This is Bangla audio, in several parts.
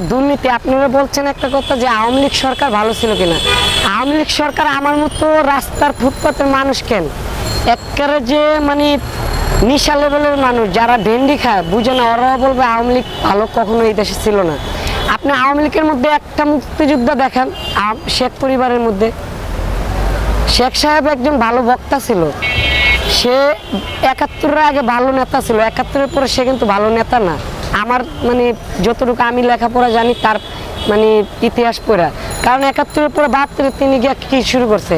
দুর্নীতি আপনারা বলছেন একটা কথা যে আওয়ামী লীগ সরকার ভালো ছিল কিনা। আওয়ামী লীগ সরকার আমার মতো রাস্তার ফুটপাতের মানুষ কেন একেবারে যে মানে নিশা লেভেলের মানুষ যারা ভেন্ডি খায় বুঝে না, ওরা বলবে আওয়ামী লীগ ভালো কখনো এই দেশে ছিল না। আপনি আওয়ামী লীগের মধ্যে একটা মুক্তিযোদ্ধা দেখেন শেখ পরিবারের মধ্যে। শেখ সাহেব একজন ভালো বক্তা ছিল, সে ৭১-এর আগে ভালো নেতা ছিল, ৭১-এর পরে সে কিন্তু ভালো নেতা না। আমার মানে যতটুকু আমি লেখাপড়া জানি তার মানে ইতিহাস পড়া, কারণ ৭১-এর পরে ৭২-এ তিনি গিয়ে কী শুরু করছে,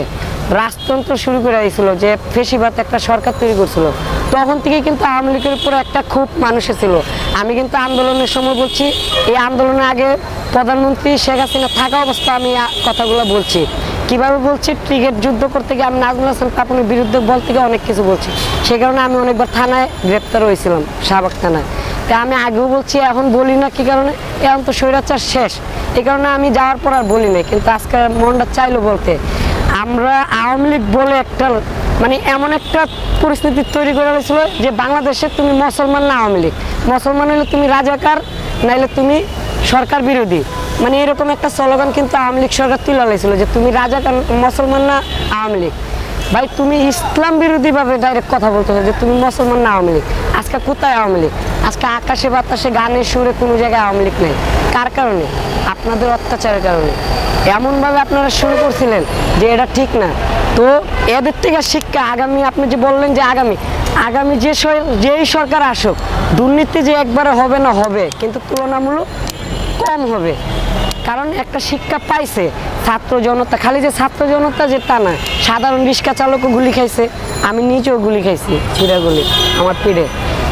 রাজতন্ত্র শুরু করে দিয়েছিল, যে ফেসিবাদ একটা সরকার তৈরি করছিল। তখন থেকে কিন্তু আওয়ামী লীগের উপরে একটা খুব মানুষের ছিল। আমি কিন্তু আন্দোলনের সময় বলছি, এই আন্দোলনের আগে প্রধানমন্ত্রী শেখ হাসিনা থাকা অবস্থা আমি কথাগুলো বলছি। কীভাবে বলছি, ক্রিকেট যুদ্ধ করতে গিয়ে আমি নাজমুল হাসান পাপনের বিরুদ্ধে বলতে গিয়ে অনেক কিছু বলছি, সে কারণে আমি অনেকবার থানায় গ্রেপ্তার হয়েছিলাম, শাহবাগ থানায়। তাই আমি আগেও বলছি, এখন বলি না। কী কারণে? এখন তো স্বৈরাচার শেষ, এই কারণে আমি যাওয়ার পর আর বলি না। কিন্তু আজকে মনটা চাইলো বলতে, আমরা আওয়ামী লীগ বলে একটা মানে এমন একটা পরিস্থিতি তৈরি করে হয়েছিল যে বাংলাদেশে তুমি মুসলমান না আওয়ামী লীগ, মুসলমান হলে তুমি রাজাকার, নাইলে তুমি সরকার বিরোধী, মানে এরকম একটা স্লোগান কিন্তু আওয়ামী লীগ সরকার তুলে হয়েছিল যে তুমি রাজাকার মুসলমান না আওয়ামী লীগ। ভাই তুমি ইসলাম বিরোধীভাবে ডাইরেক্ট কথা বলতে হবে যে তুমি মুসলমান না আওয়ামী লীগ। আজকে কোথায় আওয়ামী লীগ? আজকে আকাশে বাতাসে গানে সুরে কোনো জায়গায় আওয়ামী লীগ নেই। কার কারণে? আপনাদের অত্যাচারের কারণে। এমনভাবে আপনারা শুরু করছিলেন যে এটা ঠিক না। তো এদের থেকে শিক্ষা আগামী, আপনি যে বললেন যে আগামী যেই সরকার আসুক, দুর্নীতি যে একবারে হবে না, হবে, কিন্তু তুলনামূলক কম হবে। কারণ একটা শিক্ষা পাইছে ছাত্র জনতা, খালি যে ছাত্র জনতা যে তা না, সাধারণ রিক্সা চালকও গুলি খাইছে, আমি নিজেও গুলি খাইছি, ছিঁড়া গুলি আমার পিঠে।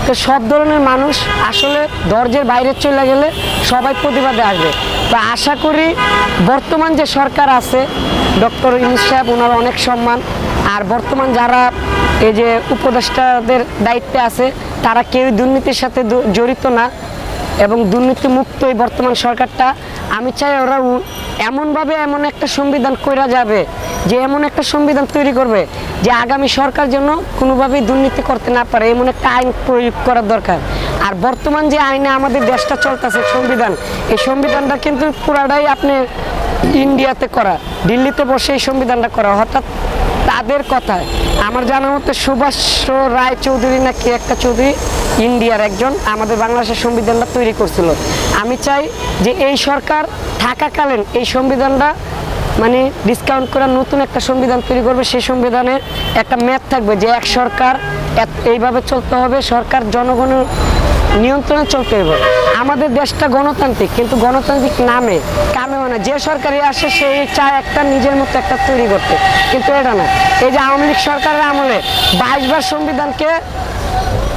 তো সব ধরনের মানুষ আসলে ধৈর্যের বাইরে চলে গেলে সবাই প্রতিবাদে আসবে। তো আশা করি বর্তমান যে সরকার আছে, ডক্টর ইউনূস সাহেব, ওনার অনেক সম্মান। আর বর্তমান যারা এই যে উপদেষ্টাদের দায়িত্বে আছে, তারা কেউ দুর্নীতির সাথে জড়িত না এবং দুর্নীতি মুক্ত এই বর্তমান সরকারটা। আমি চাই ওরা এমনভাবে এমন একটা সংবিধান কইরা যাবে, যে এমন একটা সংবিধান তৈরি করবে যে আগামী সরকার যেন কোনোভাবেই দুর্নীতি করতে না পারে, এমন একটা আইন প্রয়োগ করার দরকার। আর বর্তমান যে আইনে আমাদের দেশটা চলতেছে সংবিধান, এই সংবিধানটা কিন্তু পুরাটাই আপনি ইন্ডিয়াতে করা, দিল্লিতে বসে এই সংবিধানটা করা। হঠাৎ তাদের কথায় আমার জানা মতে সুভাষ রায় চৌধুরী নাকি একটা চৌধুরী, ইন্ডিয়ার একজন, আমাদের বাংলাদেশের সংবিধানটা তৈরি করছিল। আমি চাই যে এই সরকার থাকাকালীন এই সংবিধানটা মানে ডিসকাউন্ট করে নতুন একটা সংবিধান তৈরি করবে। সেই সংবিধানে একটা ম্যাপ থাকবে যে এক সরকার এইভাবে চলতে হবে, সরকার জনগণের নিয়ন্ত্রণে চলতে হবে। আমাদের দেশটা গণতান্ত্রিক, কিন্তু গণতান্ত্রিক নামে কামে মানে যে সরকারি আসে সেই চায় একটা নিজের মতো একটা তৈরি করতে, কিন্তু এটা না। এই যে আওয়ামী লীগ সরকারের আমলে 22 বার সংবিধানকে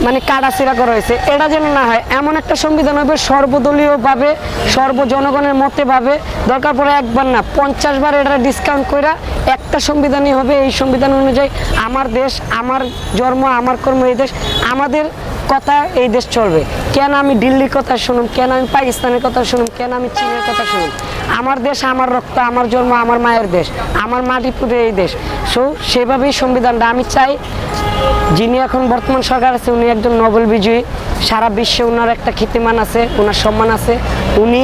মানে কাটাছিড়া করা হয়েছে, এটা যেন না হয়। এমন একটা সংবিধান হবে সর্বদলীয়ভাবে, সর্বজনগণের মতে ভাবে, দরকার পড়ে একবার না 50 বার এটা ডিসকাউন্ট করে একটা সংবিধানই হবে। এই সংবিধান অনুযায়ী আমার দেশ, আমার জন্ম, আমার কর্ম, এই দেশ আমাদের কথা, এই দেশ চলবে। কেন আমি দিল্লির কথা শুনুম, কেন আমি পাকিস্তানের কথা শুনুম, কেন আমি চীনের কথা শুনুম? আমার দেশ, আমার রক্ত, আমার জন্ম, আমার মায়ের দেশ, আমার মাটি পুরে এই দেশ। সেভাবেই সংবিধানটা আমি চাই। যিনি এখন বর্তমান সরকার আছে, উনি একজন নোবেল বিজয়ী, সারা বিশ্বে ওনার একটা খ্যাতিমান আছে, ওনার সম্মান আছে। উনি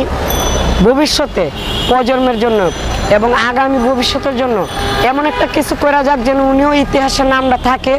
ভবিষ্যতে প্রজন্মের জন্য এবং আগামী ভবিষ্যতের জন্য এমন একটা কিছু করা যাক যেন উনিও ইতিহাসের নামটা থাকে।